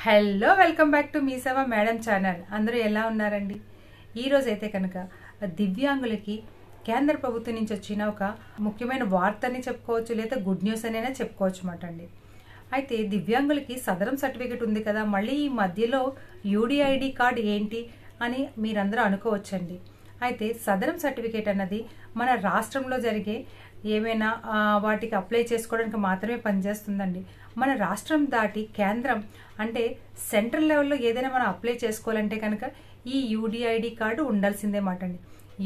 Hello welcome back to me సేవ madam channel. అందరూ ఎలా ఉన్నారండి? ఈరోజు అయితే కనుక దివ్యాంగులకి కేంద్ర ప్రభుత్వం నుంచి వచ్చిన ఒక ముఖ్యమైన వార్త అని చెప్పుకోవచ్చు, లేదా గుడ్ న్యూస్ అనైనా చెప్పుకోవచ్చు అన్నమాట అండి. అయితే దివ్యాంగులకి సదరం సర్టిఫికేట్ ఉంది కదా, మళ్ళీ ఈ మధ్యలో యూడిఐడి కార్డ్ ఏంటి అని మీరందరూ అనుకోవచ్చండి. అయితే సదరం సర్టిఫికేట్ అన్నది మన రాష్ట్రంలో జరిగే ఏమైనా వాటికి అప్లై చేసుకోవడానికి మాత్రమే పనిచేస్తుందండి. మన రాష్ట్రం దాటి కేంద్రం అంటే సెంట్రల్ లెవెల్లో ఏదైనా మనం అప్లై చేసుకోవాలంటే కనుక ఈ యూడిఐడి కార్డు ఉండాల్సిందే మాట అండి.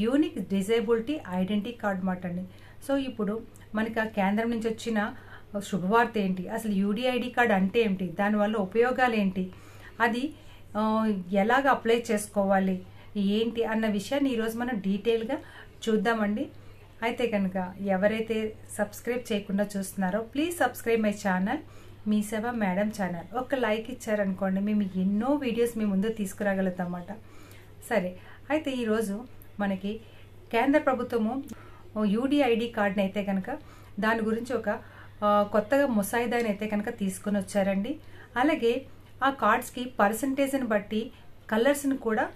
యూనిక్ డిజేబిలిటీ ఐడెంటిటీ కార్డు మాట అండి. సో ఇప్పుడు మనకి ఆ కేంద్రం నుంచి వచ్చిన శుభవార్త ఏంటి, అసలు యూడిఐడి కార్డు అంటే ఏంటి, దానివల్ల ఉపయోగాలు ఏంటి, అది ఎలాగ అప్లై చేసుకోవాలి ఏంటి అన్న విషయాన్ని ఈరోజు మనం డీటెయిల్గా చూద్దామండి. అయితే కనుక ఎవరైతే సబ్స్క్రైబ్ చేయకుండా చూస్తున్నారో ప్లీజ్ సబ్స్క్రైబ్ మై ఛానల్ మీ సేవ మేడం ఛానల్. ఒక లైక్ ఇచ్చారనుకోండి, మేము ఎన్నో వీడియోస్ మీ ముందు తీసుకురాగలుగుతాం అన్నమాట. సరే, అయితే ఈరోజు మనకి కేంద్ర ప్రభుత్వము యూడిఐడి కార్డుని అయితే కనుక దాని గురించి ఒక కొత్తగా ముసాయిదాని అయితే కనుక తీసుకొని వచ్చారండి. అలాగే ఆ కార్డ్స్కి పర్సంటేజ్ని బట్టి కలర్స్ని కూడా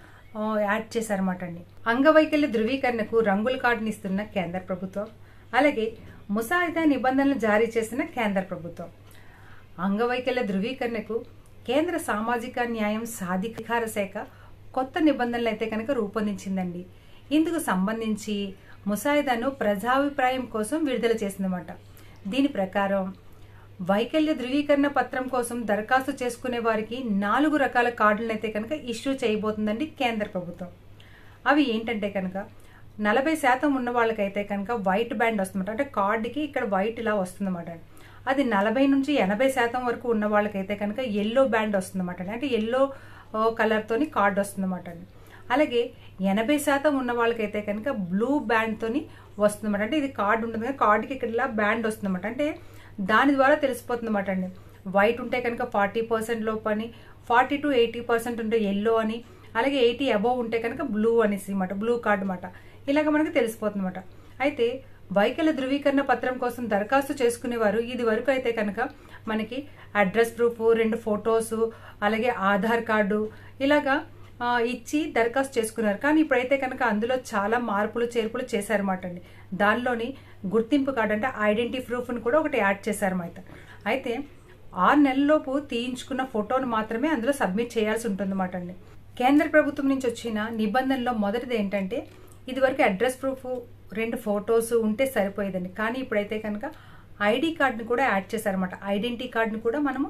యాడ్ చేశారన్నమాట అండి. అంగవైకల్య ధృవీకరణకు రంగుల కార్డుని ఇస్తున్న కేంద్ర ప్రభుత్వం, అలాగే ముసాయిదా నిబంధనలు జారీ చేసిన కేంద్ర ప్రభుత్వం. అంగవైకల్య ధృవీకరణకు కేంద్ర సామాజిక న్యాయం సాధికార శాఖ కొత్త నిబంధనలు అయితే కనుక రూపొందించిందండి. ఇందుకు సంబంధించి ముసాయిదాను ప్రజాభిప్రాయం కోసం విడుదల చేసిందన్నమాట. దీని ప్రకారం వైకల్య ధృవీకరణ పత్రం కోసం దరఖాస్తు చేసుకునే వారికి 4 రకాల కార్డులను అయితే కనుక ఇష్యూ చేయబోతుందండి కేంద్ర ప్రభుత్వం. అవి ఏంటంటే కనుక 40% ఉన్న వాళ్ళకైతే కనుక వైట్ బ్యాండ్ వస్తుందన్నమాట. అంటే కార్డుకి ఇక్కడ వైట్ ఇలా వస్తుందన్నమాట. అది 40 నుంచి 80% వరకు ఉన్న వాళ్ళకైతే కనుక ఎల్లో బ్యాండ్ వస్తుందన్నమాట. అంటే ఎల్లో కలర్తోని కార్డు వస్తుందన్నమాట. అలాగే 80% ఉన్న వాళ్ళకైతే కనుక బ్లూ బ్యాండ్తోని వస్తుందన్నమాట. అంటే ఇది కార్డు ఉంటుంది కదా, కార్డుకి ఇక్కడ ఇలా బ్యాండ్ వస్తుందన్నమాట. అంటే దాని ద్వారా తెలిసిపోతుంది అన్నమాట అండి. వైట్ ఉంటే కనుక 40% లోపు అని, 40 to 80% ఉంటే ఎల్లో అని, అలాగే 80 అబోవ్ ఉంటే కనుక బ్లూ అనేసి అన్నమాట, బ్లూ కార్డు అన్నమాట. ఇలాగ మనకి తెలిసిపోతుంది అన్నమాట. అయితే వైకల్య ధృవీకరణ పత్రం కోసం దరఖాస్తు చేసుకునేవారు ఇది వరకు అయితే కనుక మనకి అడ్రస్ ప్రూఫ్, 2 ఫొటోస్, అలాగే ఆధార్ కార్డు ఇలాగా ఇచ్చి దరఖాస్తు చేసుకున్నారు. కానీ ఇప్పుడైతే కనుక అందులో చాలా మార్పులు చేర్పులు చేశారన్నమాట అండి. దానిలోని గుర్తింపు కార్డు అంటే ఐడెంటిటీ ప్రూఫ్ని కూడా ఒకటి యాడ్ చేశారన్నమాట. అయితే 6 నెలల్లోపు తీయించుకున్న ఫోటోను మాత్రమే అందులో సబ్మిట్ చేయాల్సి ఉంటుందన్నమాట అండి. కేంద్ర ప్రభుత్వం నుంచి వచ్చిన నిబంధనలో మొదటిది ఏంటంటే, ఇది వరకు అడ్రస్ ప్రూఫ్, 2 ఫొటోస్ ఉంటే సరిపోయేదండి. కానీ ఇప్పుడైతే కనుక ఐడి కార్డుని కూడా యాడ్ చేశారన్నమాట. ఐడెంటిటీ కార్డుని కూడా మనము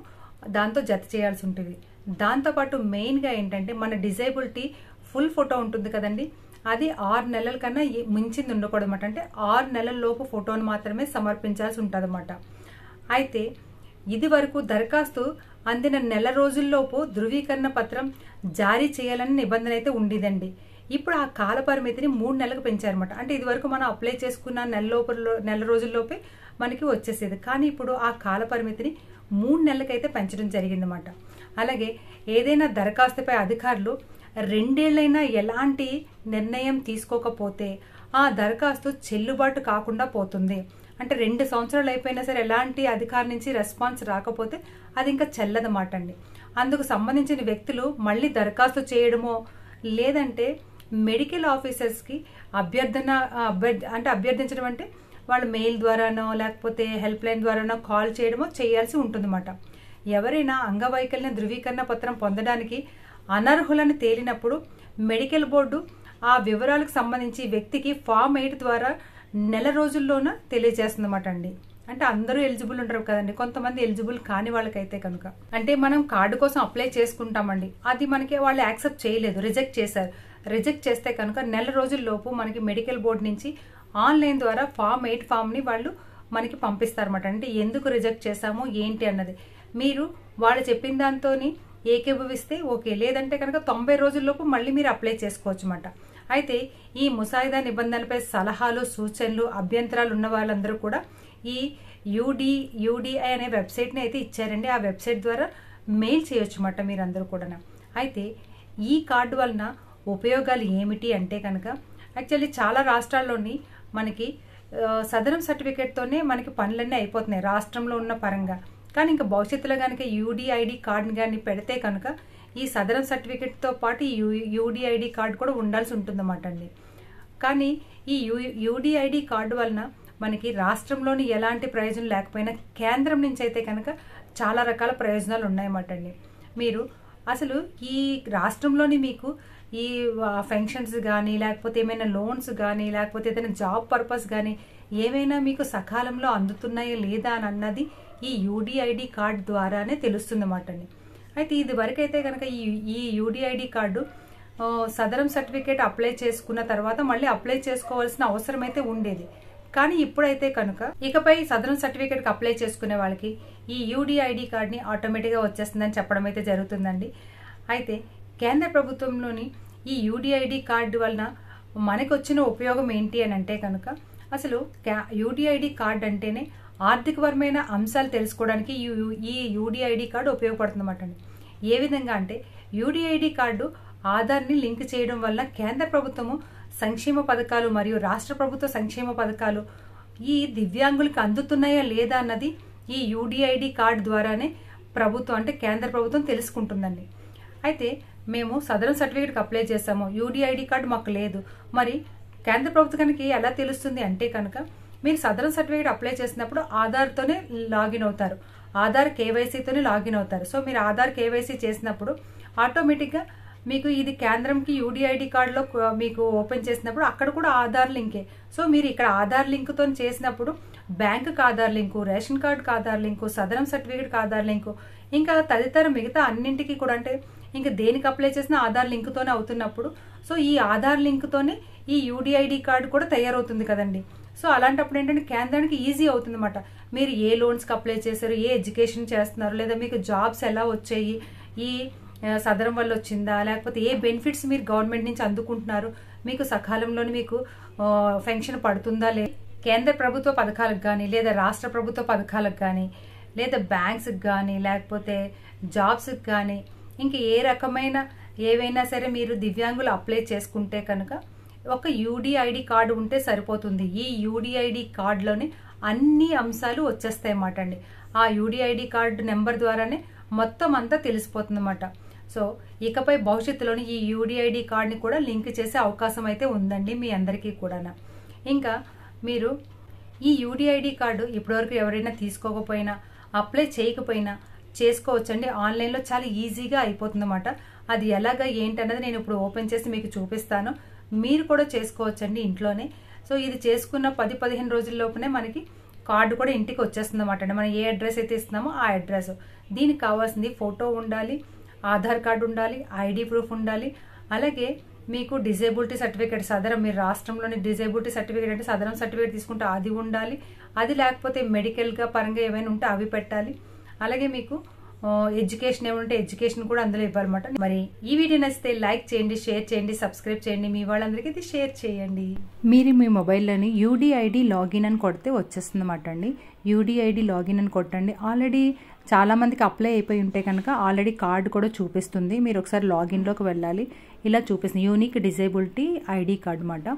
దాంతో జత చేయాల్సి ఉంటుంది. దాంతోపాటు మెయిన్గా ఏంటంటే మన డిజేబిలిటీ ఫుల్ ఫోటో ఉంటుంది కదండి, అది 6 నెలల కన్నా మించింది ఉండకూడదు అనమాట. అంటే 6 నెలల లోపు ఫోటోను మాత్రమే సమర్పించాల్సి ఉంటుంది అన్నమాట. అయితే ఇది వరకు దరఖాస్తు అందిన నెల రోజుల్లోపు ధృవీకరణ పత్రం జారీ చేయాలని నిబంధన అయితే ఉండేదండి. ఇప్పుడు ఆ కాల పరిమితిని 3 నెలలకు పెంచారన్నమాట. అంటే ఇది వరకు మనం అప్లై చేసుకున్న నెల రోజుల్లోపే మనకి వచ్చేసేది. కానీ ఇప్పుడు ఆ కాల పరిమితిని 3 నెలలకైతే పెంచడం జరిగిందన్నమాట. అలాగే ఏదైనా దరఖాస్తుపై అధికారులు 2 ఏళ్లైనా ఎలాంటి నిర్ణయం తీసుకోకపోతే ఆ దరఖాస్తు చెల్లుబాటు కాకుండా పోతుంది. అంటే 2 సంవత్సరాలు అయిపోయినా సరే ఎలాంటి అధికారి నుంచి రెస్పాన్స్ రాకపోతే అది ఇంకా చెల్లదన్నమాట అండి. అందుకు సంబంధించిన వ్యక్తులు మళ్ళీ దరఖాస్తు చేయడమో లేదంటే మెడికల్ ఆఫీసర్స్కి అభ్యర్థించడం అంటే వాళ్ళు మెయిల్ ద్వారానో లేకపోతే హెల్ప్ లైన్ ద్వారానో కాల్ చేయడమో చేయాల్సి ఉంటుందన్నమాట. ఎవరైనా అంగవైకల్యం ధృవీకరణ పత్రం పొందడానికి అనర్హులను తేలినప్పుడు మెడికల్ బోర్డు ఆ వివరాలకు సంబంధించి వ్యక్తికి ఫామ్ 8 ద్వారా నెల రోజుల్లోన తెలియజేస్తుందన్నమాట అండి. అంటే అందరూ ఎలిజిబుల్ ఉంటారు కదండి, కొంతమంది ఎలిజిబుల్ కాని వాళ్ళకైతే కనుక అంటే మనం కార్డు కోసం అప్లై చేసుకుంటామండి, అది మనకి వాళ్ళు యాక్సెప్ట్ చేయలేదు, రిజెక్ట్ చేశారు. రిజెక్ట్ చేస్తే కనుక నెల రోజుల్లోపు మనకి మెడికల్ బోర్డు నుంచి ఆన్లైన్ ద్వారా ఫామ్ 8 ఫామ్ని వాళ్ళు మనకి పంపిస్తారన్నమాట. అంటే ఎందుకు రిజెక్ట్ చేశాము ఏంటి అన్నది మీరు వాళ్ళు చెప్పిన దాంతో ఏకీభవిస్తే ఓకే, లేదంటే కనుక 90 రోజుల్లోపు మళ్ళీ మీరు అప్లై చేసుకోవచ్చు అన్నమాట. అయితే ఈ ముసాయిదా నిబంధనలపై సలహాలు, సూచనలు, అభ్యంతరాలు ఉన్న వాళ్ళందరూ కూడా ఈ యూడిఐ అనే వెబ్సైట్ని అయితే ఇచ్చారండి. ఆ వెబ్సైట్ ద్వారా మెయిల్ చేయొచ్చు అన్నమాట మీరందరూ కూడా. అయితే ఈ కార్డు వలన ఉపయోగాలు ఏమిటి అంటే కనుక యాక్చువల్లీ చాలా రాష్ట్రాల్లోని మనకి సదరం సర్టిఫికేట్తోనే మనకి పనులన్నీ అయిపోతున్నాయి రాష్ట్రంలో ఉన్న పరంగా. కానీ ఇంకా భవిష్యత్తులో కనుక యూడిఐడి కార్డుని కానీ పెడితే కనుక ఈ సదరం సర్టిఫికేట్తో పాటు ఈ యూడిఐడి కార్డు కూడా ఉండాల్సి ఉంటుందన్నమాట అండి. కానీ ఈ యూడిఐడి కార్డు వలన మనకి రాష్ట్రంలోని ఎలాంటి ప్రయోజనం లేకపోయినా కేంద్రం నుంచి అయితే కనుక చాలా రకాల ప్రయోజనాలు ఉన్నాయన్నమాట అండి. మీరు అసలు ఈ రాష్ట్రంలోని మీకు ఈ పెన్షన్స్ కానీ లేకపోతే ఏమైనా లోన్స్ కానీ లేకపోతే ఏదైనా జాబ్ పర్పస్ కానీ ఏమైనా మీకు సకాలంలో అందుతున్నాయో లేదా అని అన్నది ఈ యూడిఐడి కార్డు ద్వారానే తెలుస్తుందన్నమాట అండి. అయితే ఇది వరకు అయితే కనుక ఈ యూడిఐడి కార్డు సదరం సర్టిఫికేట్ అప్లై చేసుకున్న తర్వాత మళ్ళీ అప్లై చేసుకోవాల్సిన అవసరం అయితే ఉండేది. కానీ ఇప్పుడైతే కనుక ఇకపై సదరం సర్టిఫికేట్కి అప్లై చేసుకునే వాళ్ళకి ఈ యూడిఐడి కార్డ్ని ఆటోమేటిక్గా వచ్చేస్తుందని చెప్పడం అయితే జరుగుతుందండి. అయితే కేంద్ర ప్రభుత్వంలోని ఈ యూడిఐడి కార్డు వలన మనకు వచ్చిన ఉపయోగం ఏంటి అని అంటే కనుక అసలు యూడిఐడి కార్డు అంటేనే ఆర్థికపరమైన అంశాలు తెలుసుకోవడానికి ఈ యూడిఐడి కార్డు ఉపయోగపడుతుందన్నమాట అండి. ఏ విధంగా అంటే యూడిఐడి కార్డు ఆధార్ని లింక్ చేయడం వల్ల కేంద్ర ప్రభుత్వము సంక్షేమ పథకాలు మరియు రాష్ట్ర ప్రభుత్వ సంక్షేమ పథకాలు ఈ దివ్యాంగులకు అందుతున్నాయా లేదా అన్నది ఈ యూడిఐడి కార్డు ద్వారానే ప్రభుత్వం అంటే కేంద్ర ప్రభుత్వం తెలుసుకుంటుందండి. అయితే మేము సదరం సర్టిఫికేట్కి అప్లై చేసాము, యూడిఐడి కార్డు మాకు లేదు, మరి కేంద్ర ప్రభుత్వానికి ఎలా తెలుస్తుంది అంటే కనుక మీరు సదరం సర్టిఫికేట్ అప్లై చేసినప్పుడు ఆధార్తోనే లాగిన్ అవుతారు, ఆధార్ కేవైసీతోనే లాగిన్ అవుతారు. సో మీరు ఆధార్ కేవైసీ చేసినప్పుడు ఆటోమేటిక్గా మీకు ఇది కేంద్రంకి యూడిఐడి కార్డులో మీకు ఓపెన్ చేసినప్పుడు అక్కడ కూడా ఆధార్ లింకే. సో మీరు ఇక్కడ ఆధార్ లింక్తో చేసినప్పుడు బ్యాంకుకి ఆధార్ లింకు, రేషన్ కార్డుకి ఆధార్ లింకు, సదరం సర్టిఫికేట్కి ఆధార్ లింకు, ఇంకా తదితర మిగతా అన్నింటికి కూడా అంటే ఇంకా దేనికి అప్లై చేసినా ఆధార్ లింక్తోనే అవుతున్నప్పుడు సో ఈ ఆధార్ లింక్తోనే ఈ యూడిఐడి కార్డు కూడా తయారవుతుంది కదండి. సో అలాంటప్పుడు ఏంటంటే కేంద్రానికి ఈజీ అవుతుంది అన్నమాట. మీరు ఏ లోన్స్కి అప్లై చేశారు, ఏ ఎడ్యుకేషన్ చేస్తున్నారు, లేదా మీకు జాబ్స్ ఎలా వచ్చాయి, ఈ సదరం వల్ల వచ్చిందా, లేకపోతే ఏ బెనిఫిట్స్ మీరు గవర్నమెంట్ నుంచి అందుకుంటున్నారు, మీకు సకాలంలోనే మీకు పెన్షన్ పడుతుందా లేదు, కేంద్ర ప్రభుత్వ పథకాలకు కానీ లేదా రాష్ట్ర ప్రభుత్వ పథకాలకు కానీ లేదా బ్యాంక్స్కి కానీ లేకపోతే జాబ్స్కి కానీ ఇంకా ఏ రకమైన ఏవైనా సరే మీరు దివ్యాంగులు అప్లై చేసుకుంటే కనుక ఒక యూడిఐడి కార్డు ఉంటే సరిపోతుంది. ఈ యూడిఐడి కార్డులోనే అన్ని అంశాలు వచ్చేస్తాయి అన్నమాట అండి. ఆ యూడిఐడి కార్డు నెంబర్ ద్వారానే మొత్తం అంతా తెలిసిపోతుంది అన్నమాట. సో ఇకపై భవిష్యత్తులోని ఈ యూడిఐడి కార్డ్ని కూడా లింక్ చేసే అవకాశం అయితే ఉందండి మీ అందరికీ కూడా. ఇంకా మీరు ఈ యూడిఐడి కార్డు ఇప్పటివరకు ఎవరైనా తీసుకోకపోయినా అప్లై చేయకపోయినా చేసుకోవచ్చండి. ఆన్లైన్లో చాలా ఈజీగా అయిపోతుందన్నమాట. అది ఎలాగా ఏంటన్నది నేను ఇప్పుడు ఓపెన్ చేసి మీకు చూపిస్తాను. మీరు కూడా చేసుకోవచ్చండి ఇంట్లోనే. సో ఇది చేసుకున్న 10-15 రోజుల్లోపునే మనకి కార్డు కూడా ఇంటికి వచ్చేస్తుంది అన్నమాట అండి. మనం ఏ అడ్రస్ అయితే ఇస్తున్నామో ఆ అడ్రస్. దీనికి కావాల్సింది ఫోటో ఉండాలి, ఆధార్ కార్డు ఉండాలి, ఐడి ప్రూఫ్ ఉండాలి, అలాగే మీకు డిజేబిలిటీ సర్టిఫికేట్ సదరం మీరు రాష్ట్రంలోని డిజేబిలిటీ సర్టిఫికేట్ అంటే సదరం సర్టిఫికేట్ తీసుకుంటే అది ఉండాలి. అది లేకపోతే మెడికల్గా పరంగా ఏమైనా ఉంటే అవి పెట్టాలి. అలాగే మీకు ఎడ్యుకేషన్ ఏమంటే ఎడ్యుకేషన్ కూడా అందులో ఇవ్వాలన్నమాట. మరి ఈ వీడియో నచ్చితే లైక్ చేయండి, షేర్ చేయండి, సబ్స్క్రైబ్ చేయండి, మీ వాళ్ళందరికీ ఇది షేర్ చేయండి. మీరు మీ మొబైల్లోని యూడిఐడి లాగిన్ అని కొడితే వచ్చేస్తుంది అన్నమాట అండి. యూడిఐడి లాగిన్ అని కొట్టండి. ఆల్రెడీ చాలామందికి అప్లై అయిపోయి ఉంటే కనుక ఆల్రెడీ కార్డు కూడా చూపిస్తుంది. మీరు ఒకసారి లాగిన్లోకి వెళ్ళాలి. ఇలా చూపిస్తుంది యూనిక్ డిజేబిలిటీ ఐడి కార్డు అన్నమాట.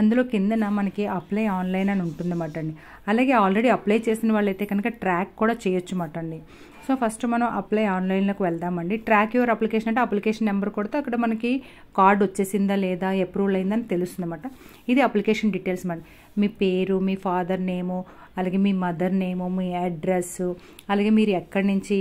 అందులో కిందన మనకి అప్లై ఆన్లైన్ అని ఉంటుందన్నమాట అండి. అలాగే ఆల్రెడీ అప్లై చేసిన వాళ్ళైతే కనుక ట్రాక్ కూడా చేయొచ్చు అన్నమాట అండి. సో ఫస్ట్ మనం అప్లై ఆన్లైన్లోకి వెళ్దామండి. ట్రాక్ యువర్ అప్లికేషన్ అంటే అప్లికేషన్ నెంబర్ కొడితే అక్కడ మనకి కార్డు వచ్చేసిందా లేదా అప్రూవల్ అయిందని తెలుస్తుంది అన్నమాట. ఇది అప్లికేషన్ డీటెయిల్స్ అన్నమాట. మీ పేరు, మీ ఫాదర్ నేము, అలాగే మీ మదర్ నేము, మీ అడ్రస్, అలాగే మీరు ఎక్కడి నుంచి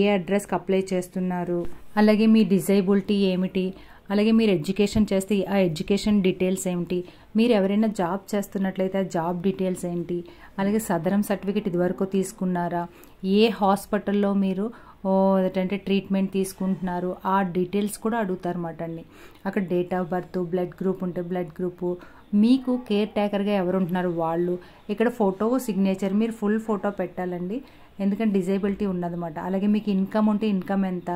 ఏ అడ్రస్కి అప్లై చేస్తున్నారు, అలాగే మీ డిజేబిలిటీ ఏమిటి, అలాగే మీరు ఎడ్యుకేషన్ చేస్తే ఆ ఎడ్యుకేషన్ డీటెయిల్స్ ఏమిటి, మీరు ఎవరైనా జాబ్ చేస్తున్నట్లయితే ఆ జాబ్ డీటెయిల్స్ ఏంటి, అలాగే సదరం సర్టిఫికేట్ ఇదివరకు తీసుకున్నారా, ఏ హాస్పిటల్లో మీరు ఏంటంటే ట్రీట్మెంట్ తీసుకుంటున్నారు ఆ డీటెయిల్స్ కూడా అడుగుతారు అన్నమాట అండి. అక్కడ date of birth, blood group ఉంటే బ్లడ్ గ్రూపు, మీకు కేర్ టేకర్గా ఎవరు ఉంటున్నారు వాళ్ళు, ఇక్కడ ఫోటో సిగ్నేచర్ మీరు ఫుల్ ఫోటో పెట్టాలండి ఎందుకంటే డిజేబిలిటీ ఉన్నదన్నమాట. అలాగే మీకు ఇన్కమ్ ఉంటే ఇన్కమ్ ఎంత,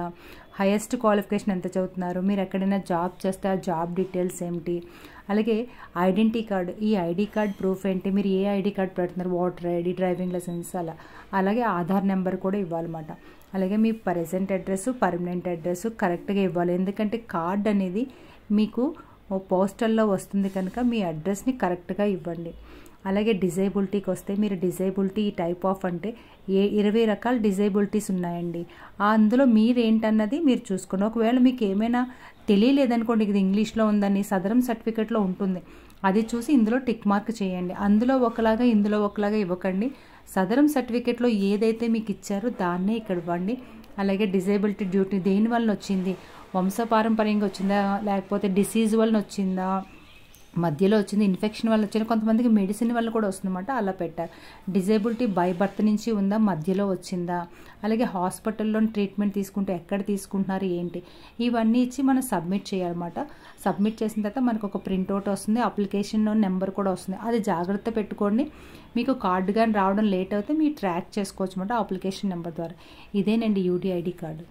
హైయెస్ట్ క్వాలిఫికేషన్ ఎంత చదువుతున్నారు, మీరు ఎక్కడైనా జాబ్ చేస్తే ఆ జాబ్ డీటెయిల్స్ ఏమిటి, అలాగే ఐడెంటిటీ కార్డు, ఈ ఐడి కార్డ్ ప్రూఫ్ ఏంటి, మీరు ఏ ఐడి కార్డ్ పెడుతున్నారు, ఓటర్ ఐడి, డ్రైవింగ్ లైసెన్స్ అలాగే ఆధార్ నెంబర్ కూడా ఇవ్వాలన్నమాట. అలాగే మీ ప్రెజెంట్ అడ్రస్, పర్మనెంట్ అడ్రస్ కరెక్ట్గా ఇవ్వాలి. ఎందుకంటే కార్డ్ అనేది మీకు పోస్టల్లో వస్తుంది కనుక మీ అడ్రస్ని కరెక్ట్గా ఇవ్వండి. అలాగే డిజేబిలిటీకి వస్తే మీరు డిజేబిలిటీ టైప్ ఆఫ్ అంటే 20 రకాల డిజేబిలిటీస్ ఉన్నాయండి. అందులో మీరేంటన్నది మీరు చూసుకోండి. ఒకవేళ మీకు ఏమైనా తెలియలేదనుకోండి, ఇది ఇంగ్లీష్లో ఉందని సదరం సర్టిఫికేట్లో ఉంటుంది, అది చూసి ఇందులో టిక్ మార్క్ చేయండి. అందులో ఒకలాగా ఇందులో ఒకలాగా ఇవ్వకండి. సదరం సర్టిఫికేట్లో ఏదైతే మీకు ఇచ్చారో దాన్నే ఇక్కడ ఇవ్వండి. అలాగే డిజేబిలిటీ డ్యూటీ దేని వలన వచ్చింది, వంశపారంపర్యంగా వచ్చిందా, లేకపోతే డిసీజ్ వలన వచ్చిందా, మధ్యలో వచ్చింది, ఇన్ఫెక్షన్ వల్ల వచ్చింది, కొంతమందికి మెడిసిన్ వల్ల కూడా వస్తుందన్నమాట, అలా పెట్టారు. డిజేబిలిటీ బై బర్త్ నుంచి ఉందా, మధ్యలో వచ్చిందా, అలాగే హాస్పిటల్లో ట్రీట్మెంట్ తీసుకుంటే ఎక్కడ తీసుకుంటున్నారు ఏంటి, ఇవన్నీ ఇచ్చి మనం సబ్మిట్ చేయాలన్నమాట. సబ్మిట్ చేసిన తర్వాత మనకు ఒక ప్రింట్అవుట్ వస్తుంది, అప్లికేషన్ నెంబర్ కూడా వస్తుంది. అది జాగ్రత్త పెట్టుకోండి. మీకు కార్డు కానీ రావడం లేట్ అయితే మీరు ట్రాక్ చేసుకోవచ్చు అన్నమాట అప్లికేషన్ నెంబర్ ద్వారా. ఇదేనండి యూడిఐడి కార్డు.